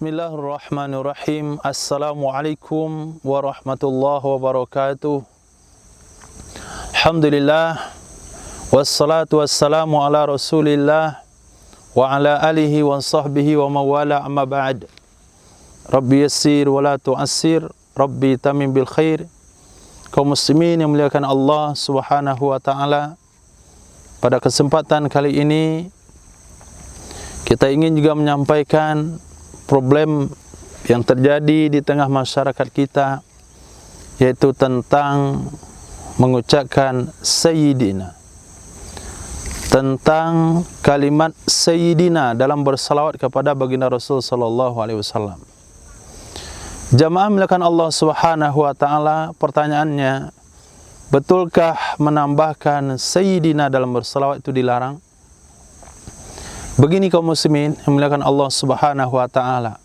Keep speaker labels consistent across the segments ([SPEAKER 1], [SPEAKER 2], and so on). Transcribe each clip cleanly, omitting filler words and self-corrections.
[SPEAKER 1] Bismillahirrahmanirrahim. Assalamualaikum warahmatullahi wabarakatuh. Alhamdulillah, wassalatu wassalamu ala rasulillah wa ala alihi wa sahbihi wa mawala, amma ba'd. Rabbi yassir wa la tu'assir, Rabbi tamim bil khair. Kaum muslimin yang muliakan Allah subhanahu wa ta'ala, pada kesempatan kali ini kita ingin juga menyampaikan problem yang terjadi di tengah masyarakat kita, yaitu tentang mengucapkan Sayyidina, tentang kalimat Sayyidina dalam bersalawat kepada baginda Rasul sallallahu alaihi wasallam. Jamaah melakukan Allah subhanahu wa ta'ala, pertanyaannya, betulkah menambahkan Sayyidina dalam bersalawat itu dilarang? Begini kaum muslimin yang muliakan Allah subhanahu wa ta'ala,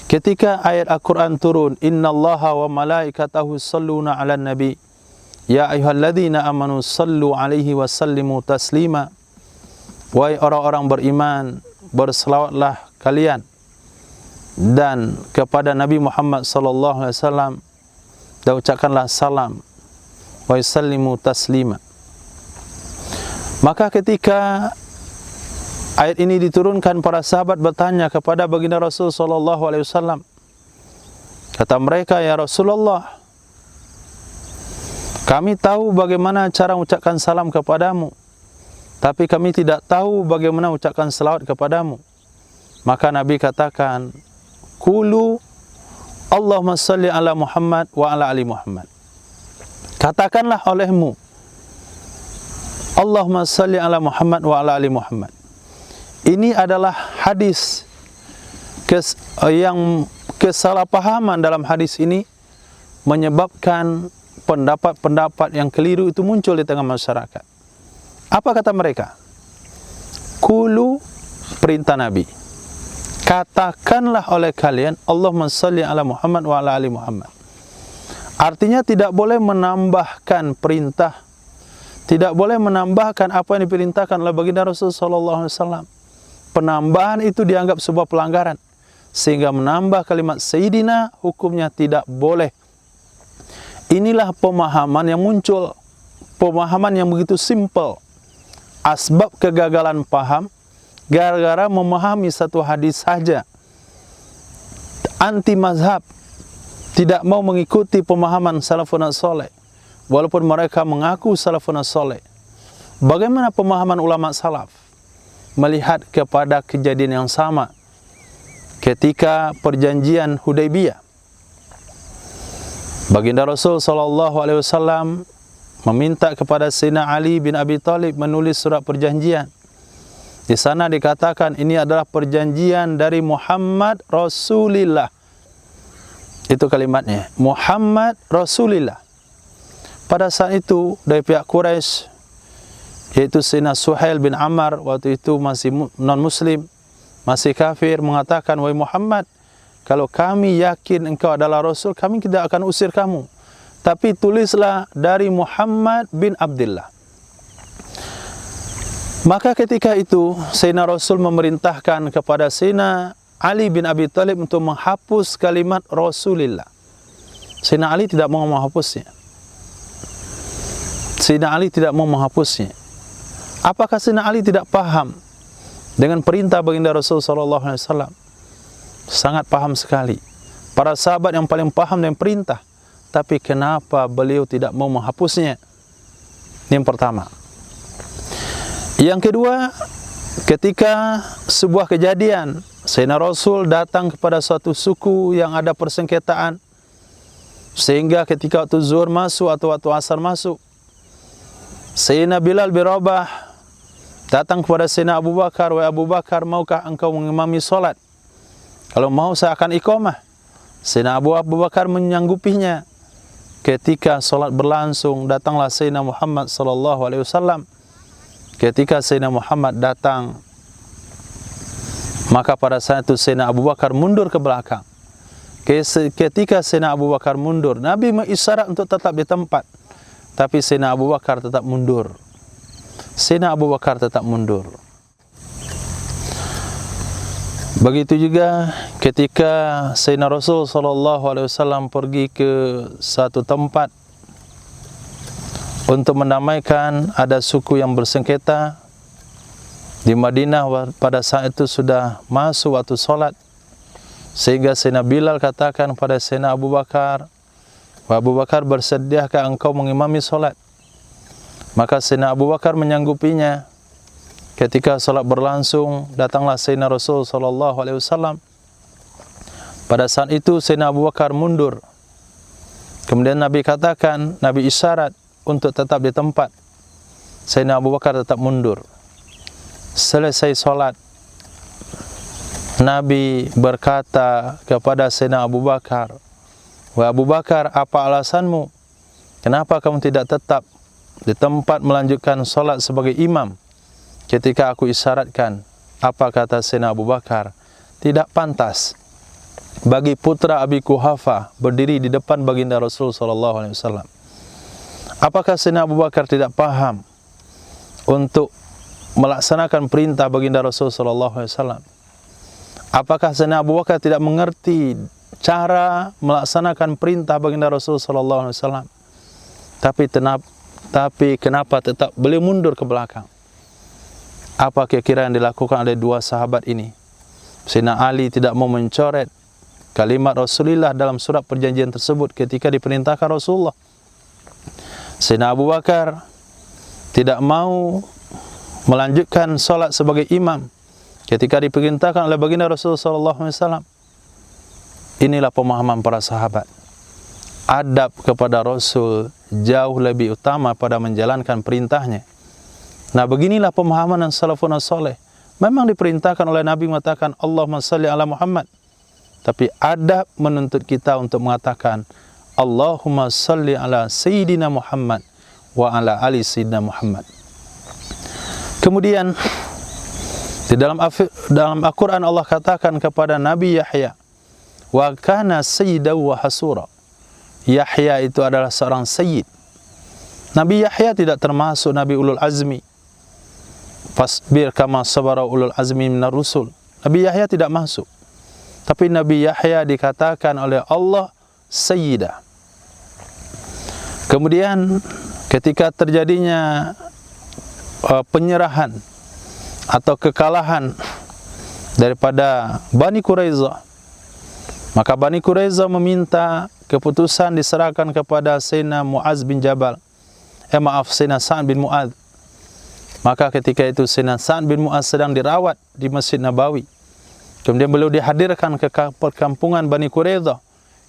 [SPEAKER 1] ketika ayat Al-Quran turun, innallaha wa malaikatahu salluna ala nabi ya ayyuhalladzina amanu sallu alaihi wa sallimu taslima, wahai orang-orang beriman, berselawatlah kalian dan kepada Nabi Muhammad sallallahu alaihi wasallam, dan ucapkanlah salam, wa sallimu taslima. Maka ketika ayat ini diturunkan, para sahabat bertanya kepada baginda Rasul sallallahu alaihi wasallam. Kata mereka, ya Rasulullah, kami tahu bagaimana cara mengucapkan salam kepadamu, tapi kami tidak tahu bagaimana mengucapkan selawat kepadamu. Maka Nabi katakan, Qulu Allahumma salli ala Muhammad wa ala ali Muhammad. Katakanlah olehmu, Allahumma salli ala Muhammad wa ala ali Muhammad. Ini adalah hadis yang kesalahpahaman dalam hadis ini menyebabkan pendapat-pendapat yang keliru itu muncul di tengah masyarakat. Apa kata mereka? Qulu, perintah Nabi, katakanlah oleh kalian Allahumma salli ala Muhammad wa ala ali Muhammad. Artinya tidak boleh menambahkan perintah, tidak boleh menambahkan apa yang diperintahkan oleh baginda Rasul sallallahu alaihi wasallam. Penambahan itu dianggap sebuah pelanggaran, sehingga menambah kalimat Sayyidina hukumnya tidak boleh. Inilah pemahaman yang muncul, pemahaman yang begitu simple. Asbab kegagalan paham gara-gara memahami satu hadis saja, anti mazhab, tidak mau mengikuti pemahaman salafun saleh, walaupun mereka mengaku salafun saleh. Bagaimana pemahaman ulama salaf melihat kepada kejadian yang sama ketika perjanjian Hudaybiyah? Baginda Rasul sallallahu alaihi wasallam meminta kepada Sayyidina Ali bin Abi Thalib menulis surat perjanjian. Di sana dikatakan ini adalah perjanjian dari Muhammad Rasulillah. Itu kalimatnya, Muhammad Rasulillah. Pada saat itu dari pihak Quraisy, yaitu Sayyidina Suhail bin Ammar, waktu itu masih non-muslim, masih kafir, mengatakan, wahai Muhammad, kalau kami yakin engkau adalah Rasul, kami tidak akan usir kamu, tapi tulislah dari Muhammad bin Abdullah. Maka ketika itu Sayyidina Rasul memerintahkan kepada Sayyidina Ali bin Abi Thalib untuk menghapus kalimat Rasulillah. Sayyidina Ali tidak mau menghapusnya. Sayyidina Ali tidak mau menghapusnya. Apakah Sayyidina Ali tidak paham dengan perintah baginda Rasul sallallahu alaihi wasallam? Sangat paham sekali. Para sahabat yang paling paham dengan perintah, tapi kenapa beliau tidak mau menghapusnya? Yang pertama. Yang kedua, ketika sebuah kejadian, Sayyidina Rasul datang kepada suatu suku yang ada persengketaan, sehingga ketika waktu zuhur masuk atau waktu asar masuk, Sayyidina Bilal bin Rabah datang kepada Sayyidina Abu Bakar, wahai Abu Bakar, maukah engkau mengimami solat? Kalau mau saya akan iqamah. Sayyidina Abu Bakar menyanggupinya. Ketika solat berlangsung, datanglah Sayyidina Muhammad sallallahu alaihi wasallam. Ketika Sayyidina Muhammad datang, maka pada saat itu Sayyidina Abu Bakar mundur ke belakang. Ketika Sayyidina Abu Bakar mundur, Nabi mengisyarat untuk tetap di tempat, tapi Sayyidina Abu Bakar tetap mundur. Sayyidina Abu Bakar tetap mundur. Begitu juga ketika Sayyidina Rasul SAW pergi ke satu tempat untuk mendamaikan ada suku yang bersengketa di Madinah. Pada saat itu sudah masuk waktu solat, sehingga Sayyidina Bilal katakan pada Sayyidina Abu Bakar, Abu Bakar, bersediakah engkau mengimami solat? Maka Sayyidina Abu Bakar menyanggupinya. Ketika solat berlangsung, datanglah Sayyidina Rasul SAW. Pada saat itu Sayyidina Abu Bakar mundur. Kemudian Nabi katakan, Nabi isyarat untuk tetap di tempat. Sayyidina Abu Bakar tetap mundur. Selesai solat, Nabi berkata kepada Sayyidina Abu Bakar, "Wahai Abu Bakar, apa alasanmu? Kenapa kamu tidak tetap di tempat melanjutkan solat sebagai imam ketika aku isyaratkan?" Apa kata Sayyidina Abu Bakar? Tidak pantas bagi putra Abi Quhafah berdiri di depan baginda Rasul SAW. Apakah Sayyidina Abu Bakar tidak paham untuk melaksanakan perintah baginda Rasul SAW? Apakah Sayyidina Abu Bakar tidak mengerti cara melaksanakan perintah baginda Rasul SAW? Tapi kenapa tetap beliau mundur ke belakang? Apa kira-kira yang dilakukan oleh dua sahabat ini? Sayyidina Ali tidak mau mencoret kalimat Rasulullah dalam surat perjanjian tersebut ketika diperintahkan Rasulullah. Sayyidina Abu Bakar tidak mau melanjutkan solat sebagai imam ketika diperintahkan oleh baginda Rasulullah SAW. Inilah pemahaman para sahabat. Adab kepada Rasul jauh lebih utama pada menjalankan perintahnya. Nah, beginilah pemahaman salafun saleh. Memang diperintahkan oleh Nabi mengatakan Allahumma salli ala Muhammad. Tapi adab menuntut kita untuk mengatakan Allahumma salli ala Sayyidina Muhammad wa ala ali Sayyidina Muhammad. Kemudian di dalam Al-Quran Allah katakan kepada Nabi Yahya, wa kana sayyidan wa hasura. Yahya itu adalah seorang sayyid. Nabi Yahya tidak termasuk Nabi Ulul Azmi. Fasbir kama sabara ulul azmi minar rusul. Nabi Yahya tidak masuk. Tapi Nabi Yahya dikatakan oleh Allah sayyidah. Kemudian ketika terjadinya penyerahan atau kekalahan daripada Bani Quraiza, maka Bani Quraiza meminta keputusan diserahkan kepada Sayyidina Mu'adz bin Jabal. Sayyidina Sa'ad bin Mu'adz. Maka ketika itu Sayyidina Sa'ad bin Mu'adz sedang dirawat di Masjid Nabawi. Kemudian beliau dihadirkan ke perkampungan Bani Quraiza.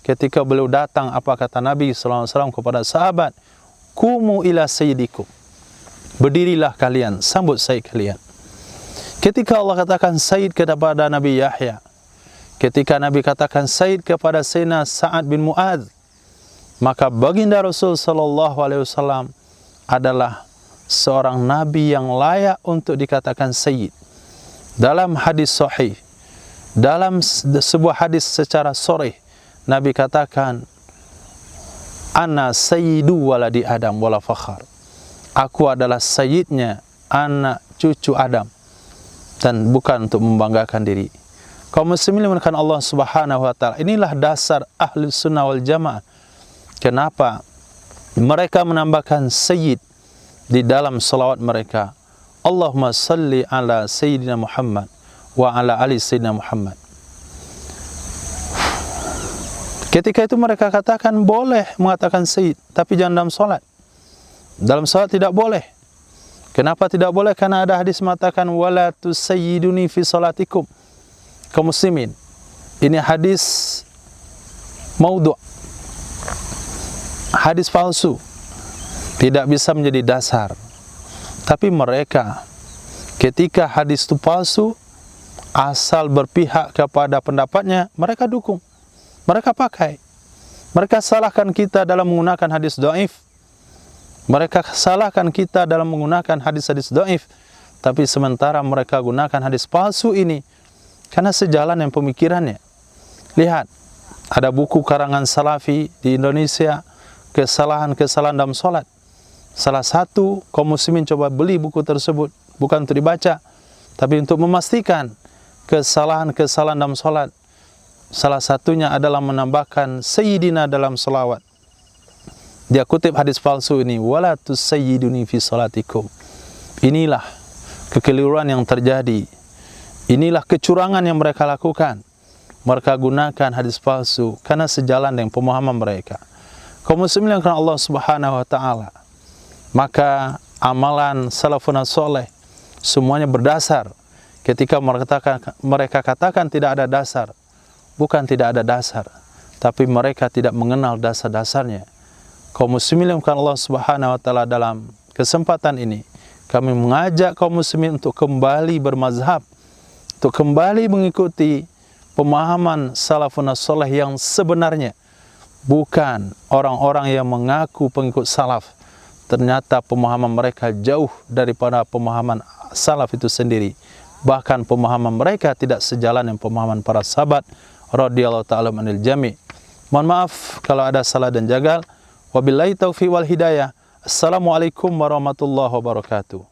[SPEAKER 1] Ketika beliau datang, apa kata Nabi SAW kepada sahabat? Kumu ila sayyidikum. Berdirilah kalian, sambut sayyid kalian. Ketika Allah katakan sayyid kepada Nabi Yahya, ketika Nabi katakan sayyid kepada Sayyidina Sa'ad bin Mu'adz, maka baginda Rasul SAW adalah seorang Nabi yang layak untuk dikatakan sayyid. Dalam hadis sahih, dalam sebuah hadis secara sharih, Nabi katakan, Ana sayyidu waladi Adam wala fakhar. Aku adalah sayyidnya anak cucu Adam, dan bukan untuk membanggakan diri. Kaum muslimin menekan Allah Subhanahu wa taala. Inilah dasar ahli sunnah wal jamaah. Kenapa mereka menambahkan sayyid di dalam salawat mereka? Allahumma salli ala Sayyidina Muhammad wa ala ali Sayyidina Muhammad. Ketika itu mereka katakan boleh mengatakan sayyid, tapi jangan dalam salat. Dalam salat tidak boleh. Kenapa tidak boleh? Karena ada hadis mengatakan wala tusayyiduni fi salatikum. Kaum muslimin, ini hadis maudhu', hadis palsu, tidak bisa menjadi dasar. Tapi mereka ketika hadis itu palsu, asal berpihak kepada pendapatnya, mereka dukung, mereka pakai. Mereka salahkan kita dalam menggunakan hadis dhaif. Mereka salahkan kita dalam menggunakan hadis-hadis dhaif. Tapi sementara mereka gunakan hadis palsu ini karena sejalan dengan pemikirannya. Lihat, ada buku karangan Salafi di Indonesia, kesalahan-kesalahan dalam sholat. Salah satu kaum muslimin coba beli buku tersebut, bukan untuk dibaca, tapi untuk memastikan kesalahan-kesalahan dalam salat. Salah satunya adalah menambahkan sayyidina dalam salawat. Dia kutip hadis palsu ini, wala tusayyiduni fi salatikum. Inilah kekeliruan yang terjadi. Inilah kecurangan yang mereka lakukan. Mereka gunakan hadis palsu karena sejalan dengan pemahaman mereka. Kaum muslimin yang Allah Subhanahu wa taala, maka amalan salafun saleh semuanya berdasar. Ketika mereka katakan tidak ada dasar, bukan tidak ada dasar, tapi mereka tidak mengenal dasar-dasarnya. Kaum muslimin yang Allah Subhanahu wa taala, dalam kesempatan ini kami mengajak kaum muslimin untuk kembali bermazhab, untuk kembali mengikuti pemahaman salafun saleh yang sebenarnya, bukan orang-orang yang mengaku pengikut salaf. Ternyata pemahaman mereka jauh daripada pemahaman salaf itu sendiri. Bahkan pemahaman mereka tidak sejalan dengan pemahaman para sahabat radhiyallahu ta'ala anil jami'. Mohon maaf kalau ada salah dan jagal. Wabillahi taufiq wal hidayah. Assalamualaikum warahmatullahi wabarakatuh.